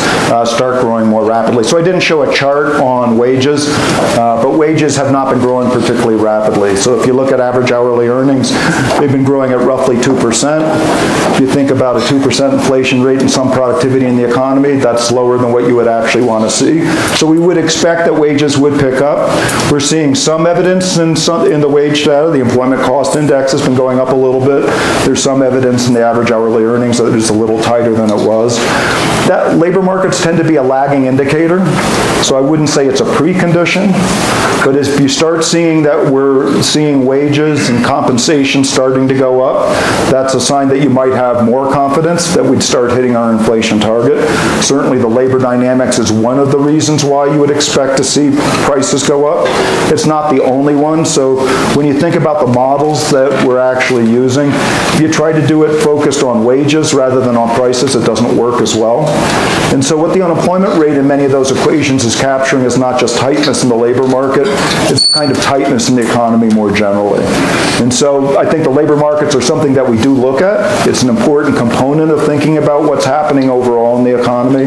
start growing more rapidly? So I didn't show a chart on wages, but wages have not been growing particularly rapidly. So if you look at average hourly earnings, they've been growing at roughly 2%. If you think about a 2% inflation rate and some productivity in the economy, that's lower than what you would actually want to see. So we would expect that wages would pick up. We're seeing some evidence in the wage data. The employment cost index has been going up a little bit. There's some evidence in the average hourly earnings that it's a little tighter than it was. That labor markets tend to be a lagging indicator, so I wouldn't say it's a precondition, but if you start seeing that we're seeing wages and compensation starting to go up, that's a sign that you might have more confidence that we'd start hitting our inflation target. Certainly the labor dynamics is one of the reasons why you would expect to see prices go up. It's not the only one, so when you think about the models that we're actually using, if you try to do it focused on wages rather than on prices, it doesn't work as well. And so what the unemployment rate in many of those equations is capturing is not just tightness in the labor market, it's kind of tightness in the economy more generally. And so I think the labor markets are something that we do look at. It's an important component of thinking about what's happening overall in the economy.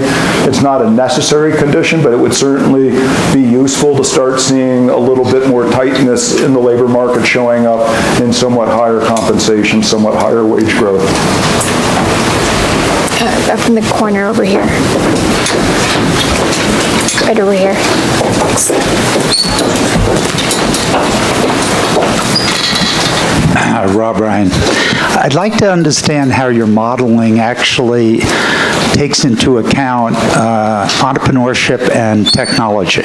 It's not a necessary condition, but it would certainly be useful to start seeing a little bit more tightness in the labor market showing up in somewhat higher compensation, somewhat higher wage growth. Up in the corner over here. Right over here. Rob Ryan. I'd like to understand how your modeling actually takes into account entrepreneurship and technology.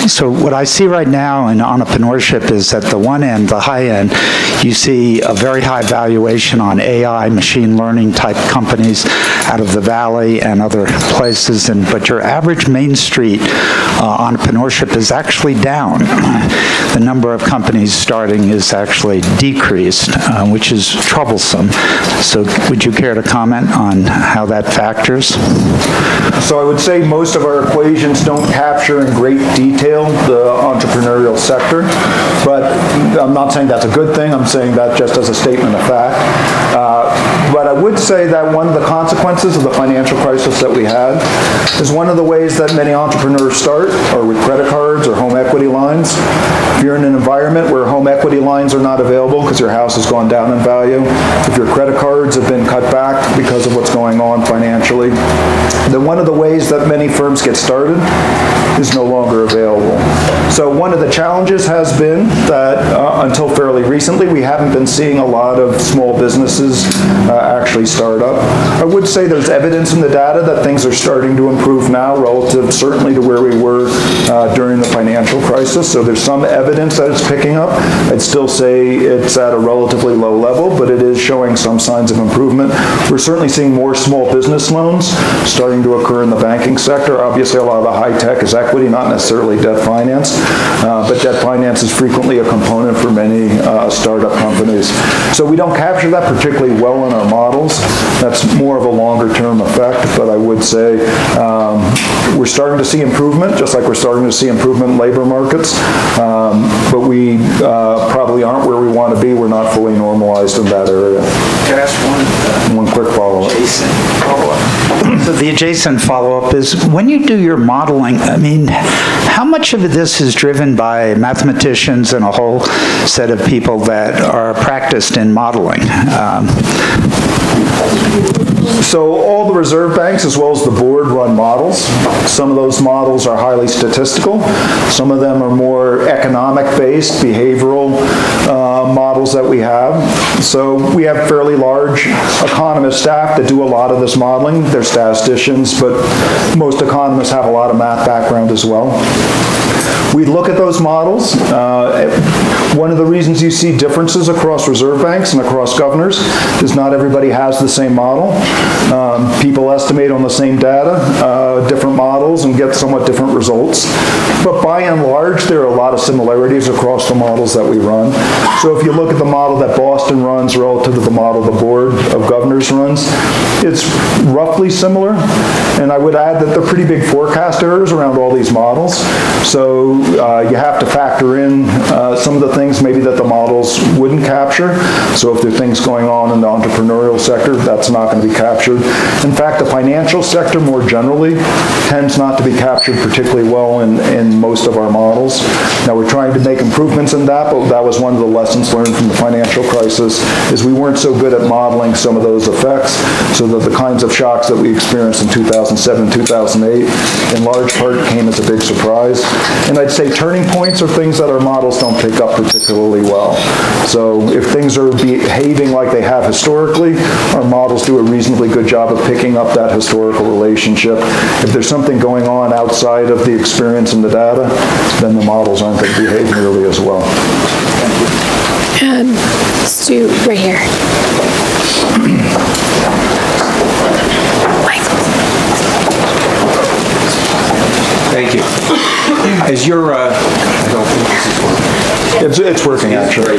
So what I see right now in entrepreneurship is at the one end, the high end, you see a very high valuation on AI, machine learning type companies out of the Valley and other places, but your average Main Street entrepreneurship is actually down. The number of companies starting is actually decreased, which is troublesome. So would you care to comment on how that factors? So I would say most of our equations don't capture in great detail the entrepreneurial sector, but I'm not saying that's a good thing. I'm saying that just as a statement of fact. But I would say that one of the consequences of the financial crisis that we had is one of the ways that many entrepreneurs start are with credit cards or home equity lines. If you're in an environment where home equity lines are not available because your house has gone down in value, if your credit cards have been cut back because of what's going on financially, then one of the ways that many firms get started is no longer available. So one of the challenges has been that until fairly recently, we haven't been seeing a lot of small businesses actually start up. I would say there's evidence in the data that things are starting to improve now relative certainly to where we were during the financial crisis. So there's some evidence that it's picking up. I'd still say it's at a relatively low level, but it is showing some signs of improvement. We're certainly seeing more small business loans starting to occur in the banking sector. Obviously, a lot of the high tech is equity, not necessarily debt finance, but debt finance is frequently a component for many startup companies. So we don't capture that particularly well in our models. That's more of a longer term effect, but I would say we're starting to see improvement, just like we're starting to see improvement in labor markets, but we probably aren't where we want to be. We're not fully normalized in that area. Can I ask one quick follow-up? So the adjacent follow-up is, when you do your modeling, I mean, how much of this is driven by mathematicians and a whole set of people that are practiced in modeling? So all the reserve banks as well as the board run models. Some of those models are highly statistical. Some of them are more economic-based, behavioral models that we have. So we have fairly large economist staff that do a lot of this modeling. They're statisticians, but most economists have a lot of math background as well. We look at those models. One of the reasons you see differences across reserve banks and across governors is not everybody has the same model. People estimate on the same data, different models, and get somewhat different results. But by and large, there are a lot of similarities across the models that we run. So if you look at the model that Boston runs relative to the model the Board of Governors runs, it's roughly similar. And I would add that there are pretty big forecast errors around all these models. So you have to factor in some of the things maybe that the models wouldn't capture. So if there are things going on in the entrepreneurial sector, that's not going to be captured. In fact, the financial sector more generally tends not to be captured particularly well in most of our models. Now we're trying to make improvements in that, but that was one of the lessons learned from the financial crisis, is we weren't so good at modeling some of those effects, so that the kinds of shocks that we experienced in 2007, 2008 in large part came as a big surprise. And I'd say turning points are things that our models don't pick up particularly well. So if things are behaving like they have historically, our models do a reasonably good job of picking up that historical relationship. If there's something going on outside of the experience and the data, then the models aren't going to behave nearly as well. Stu, right here. Thank you. As your, I don't think this is working. It's working, actually.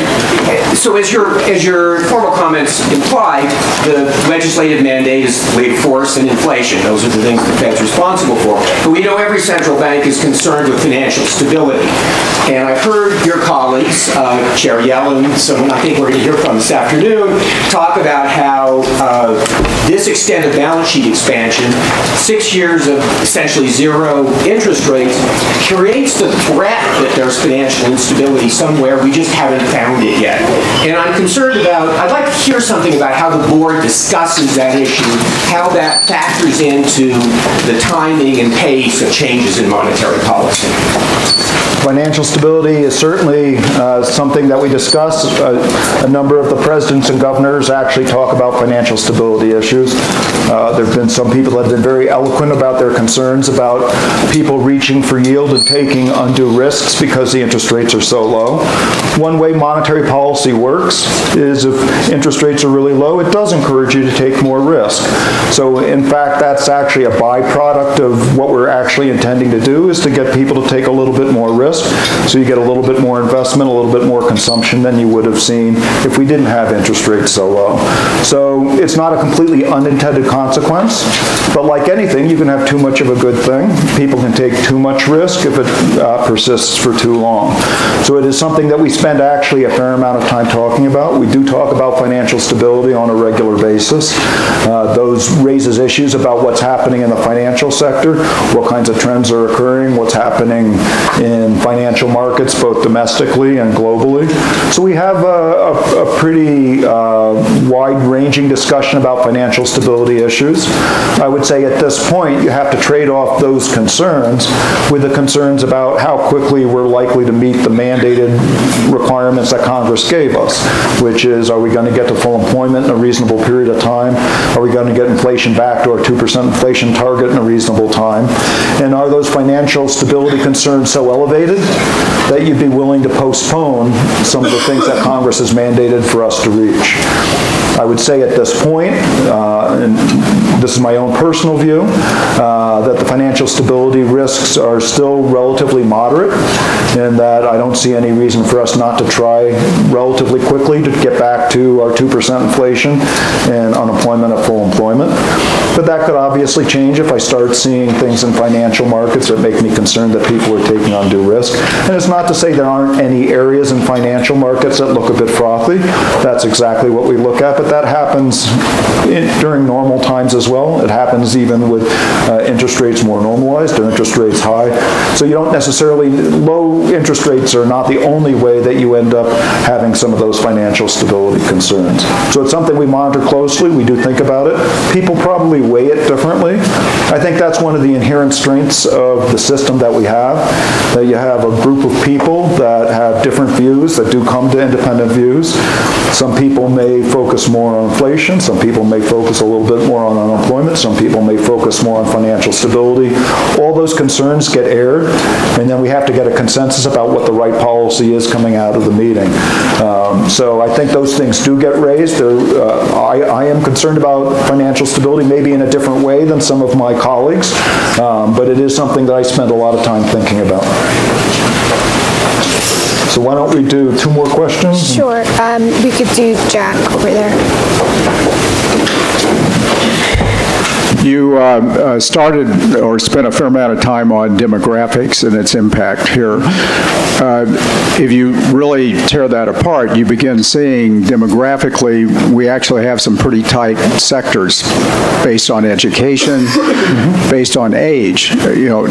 So as your formal comments imply, the legislative mandate is labor force and inflation. Those are the things the Fed's responsible for. But we know every central bank is concerned with financial stability. And I've heard your colleagues, Chair Yellen, someone I think we're going to hear from this afternoon, talk about how this extended balance sheet expansion, 6 years of essentially zero interest rates, creates the threat that there's financial instability somewhere. We just haven't found it yet. And I'm concerned about, I'd like to hear something about how the board discusses that issue, how that factors into the timing and pace of changes in monetary policy. Financial stability is certainly something that we discuss. A number of the presidents and governors actually talk about financial stability issues. There have been some people that have been very eloquent about their concerns about people reaching for yield and taking undue risks because the interest rates are so low. One way monetary policy works is if interest rates are really low, it does encourage you to take more risk. So in fact, that's actually a byproduct of what we're actually intending to do, is to get people to take a little bit more risk, so you get a little bit more investment, a little bit more consumption than you would have seen if we didn't have interest rates so low. So it's not a completely unintended consequence, but like anything, you can have too much of a good thing. People can take too much risk if it persists for too long. So it is something that we spend actually a fair amount of time talking about. We do talk about financial stability on a regular basis. Those raises issues about what's happening in the financial sector, what kinds of trends are occurring, what's happening in financial markets, both domestically and globally. So we have a pretty wide-ranging discussion about financial stability issues. I would say at this point, you have to trade off those concerns with the concerns about how quickly we're likely to meet the mandated requirements that Congress gave us, which is, are we going to get to full employment in a reasonable period of time? Are we going to get inflation back to our 2% inflation target in a reasonable time? And are those financial stability concerns so elevated that you'd be willing to postpone some of the things that Congress has mandated for us to reach? I would say at this point, and this is my own personal view, that the financial stability risks are still relatively moderate, and that I don't see any reason for us not to try relatively quickly to get back to our 2% inflation and unemployment at full employment. But that could obviously change if I start seeing things in financial markets that make me concerned that people are taking undue risk. And it's not to say there aren't any areas in financial markets that look a bit frothy. That's exactly what we look at, but that happens during normal times as well. It happens even with interest rates more normalized or interest rates high. So you don't necessarily, low interest rates are not the only way that you end up having some of those financial stability concerns. So it's something we monitor closely. We do think about it. People probably weigh it differently. I think that's one of the inherent strengths of the system that we have, that you have a group of people that have different views, that do come to independent views. Some people may focus more on inflation, some people may focus a little bit more on unemployment, some people may focus more on financial stability. All those concerns get aired, and then we have to get a consensus about what the right policy is coming out of the meeting. So I think those things do get raised. I am concerned about financial stability, maybe in a different way than some of my colleagues, but it is something that I spend a lot of time thinking about. So why don't we do 2 more questions? Sure. We could do Jack over there. You started or spent a fair amount of time on demographics and its impact here. If you really tear that apart, you begin seeing demographically we actually have some pretty tight sectors based on education, based on age. You know,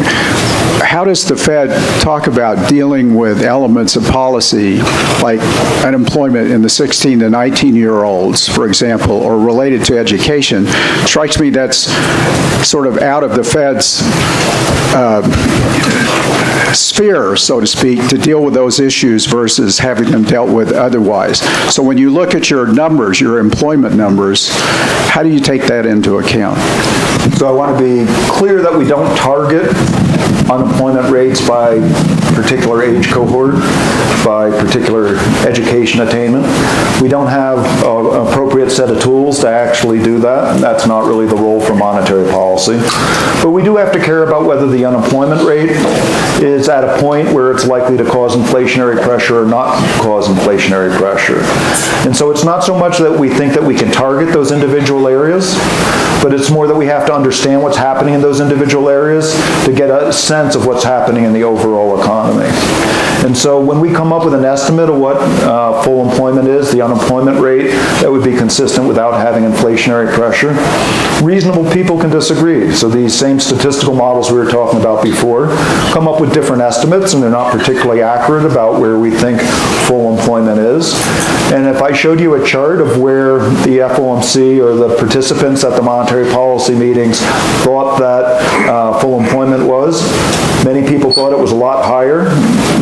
how does the Fed talk about dealing with elements of policy like unemployment in the 16 to 19-year-olds, for example, or related to education? Strikes me that's sort of out of the Fed's sphere, so to speak, to deal with those issues versus having them dealt with otherwise. So when you look at your numbers, your employment numbers, how do you take that into account? So I want to be clear that we don't target unemployment rates by particular age cohort, by particular education attainment. We don't have an appropriate set of tools to actually do that, and that's not really the role for monetary policy. But we do have to care about whether the unemployment rate is at a point where it's likely to cause inflationary pressure or not cause inflationary pressure. And so it's not so much that we think that we can target those individual areas, but it's more that we have to understand what's happening in those individual areas to get a sense of what's happening in the overall economy. And so when we come up with an estimate of what full employment is, the unemployment rate, that would be consistent without having inflationary pressure, reasonable people can disagree. So these same statistical models we were talking about before come up with different estimates, and they're not particularly accurate about where we think full employment is. And if I showed you a chart of where the FOMC or the participants at the monetary policy meetings thought that full employment was, many people thought it was a lot higher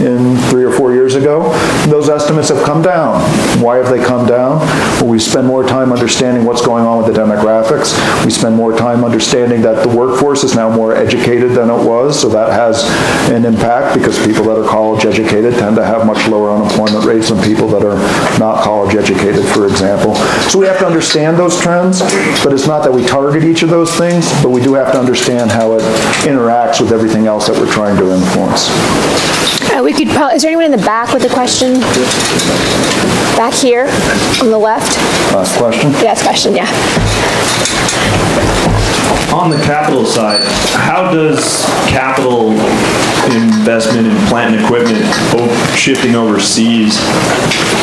in 3 or 4 years ago. Those estimates have come down. Why have they come down? Well, we spend more time understanding what's going on with the demographics. We spend more time understanding that the workforce is now more educated than it was, so that has an impact because people that are college educated tend to have much lower unemployment rates than people that are not college educated, for example. So we have to understand those trends, but it's not that we target each of those things, but we do have to understand how it interacts with everything else that we're trying to influence. We could probably, is there anyone in the back with a question? Back here, on the left? Last question? Last question, yeah. On the capital side, how does capital investment in plant and equipment shifting overseas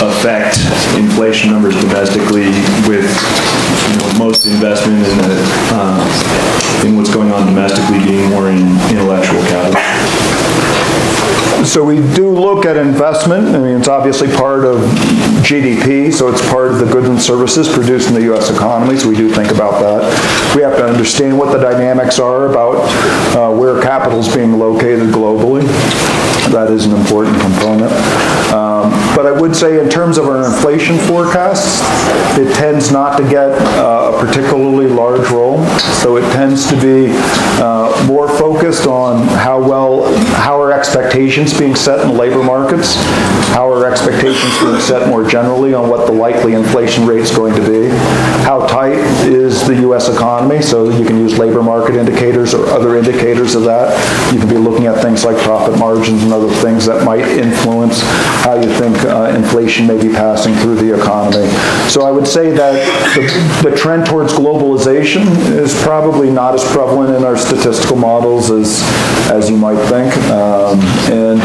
affect inflation numbers domestically with most investment in what's going on domestically being more in intellectual capital? So we do look at investment. I mean, it's obviously part of GDP, so it's part of the goods and services produced in the U.S. economy, so we do think about that. We have to understand what the dynamics are about where capital is being located globally. That is an important component. But I would say in terms of our inflation forecasts, it tends not to get a particularly large role. So it tends to be more focused on how our expectations being set in the labor markets, how are expectations being set more generally on what the likely inflation rate is going to be, how tight is the U.S. economy, so you can use labor market indicators or other indicators of that. You can be looking at things like profit margins and other things that might influence how you think inflation may be passing through the economy. So I would say that the trend towards globalization is probably not as prevalent in our statistical models as you might think. And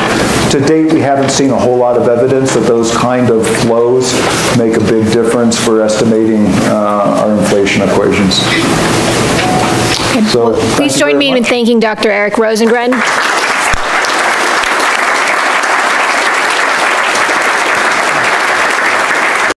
to date, we haven't seen a whole lot of evidence that those kind of flows make a big difference for estimating our inflation equations. So, please join me in thanking Dr. Eric Rosengren.